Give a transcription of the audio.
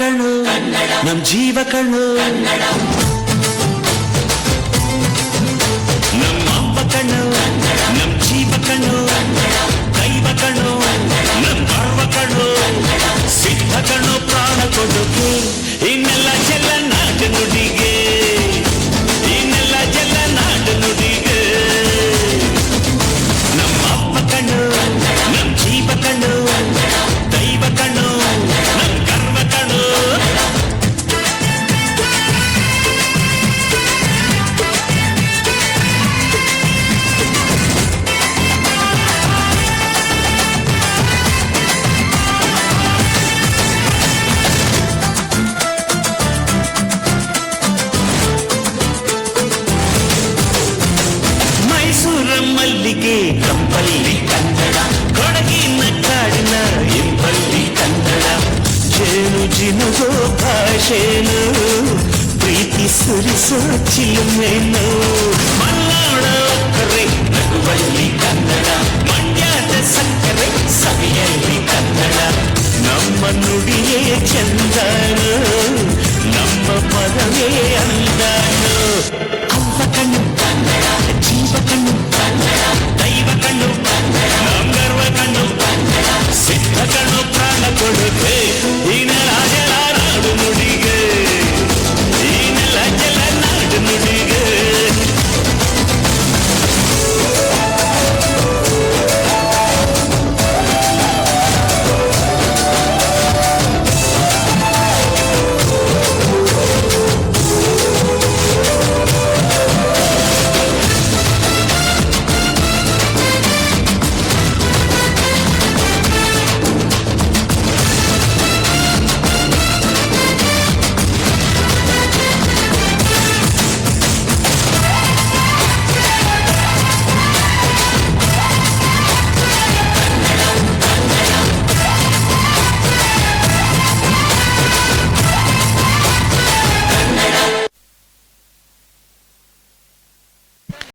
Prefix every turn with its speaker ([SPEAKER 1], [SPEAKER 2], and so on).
[SPEAKER 1] ಕಣ್ಣು ನಮ್ ಜೀವ ಕಣ್ಣು ನಮ್ಮ ಅಪ್ಪ ಕಣ್ಣು ನಮ್ ಜೀವ ಕಣ್ಣು ದೈವ ಕಣ್ಣು ನಮ್ ಗರ್ವ ಕಣ್ಣು ಸಿದ್ಧ ಕಣ್ಣು ಪ್ರಾಣ ಕೊಡುಗೆ ಇನ್ನೆಲ್ಲ ಚೆಲ್ಲ ನಾಟ ನುಡಿಗೆ ಇನ್ನೆಲ್ಲ ಚೆಲ್ಲ ನಾಟ ನುಡಿಗೆ ನಮ್ಮ ಅಪ್ಪ ಕಣ್ಣು ನಮ್ ಜೀವ ಕಣ್ಣು ದೈವ ಕಣ್ಣು ನಮ್ ಗರ್ವ ಕಣ್ಣು ಮಲ್ಲಿಗೆ ಕಂಪಲ್ಲಿ ಕನ್ನಡ ಕೊಡಗಿನ ಕಾಡಿನ ಇಂಪಲ್ಲಿ ಕನ್ನಡ ಜೇನು ಜಿನುಗೋ ಭಾಷೆನು ಪ್ರೀತಿ ಸುರಿಸೋ ಚಿಲುಮೆನು ಮಲ್ನಾಡ ಕರೆ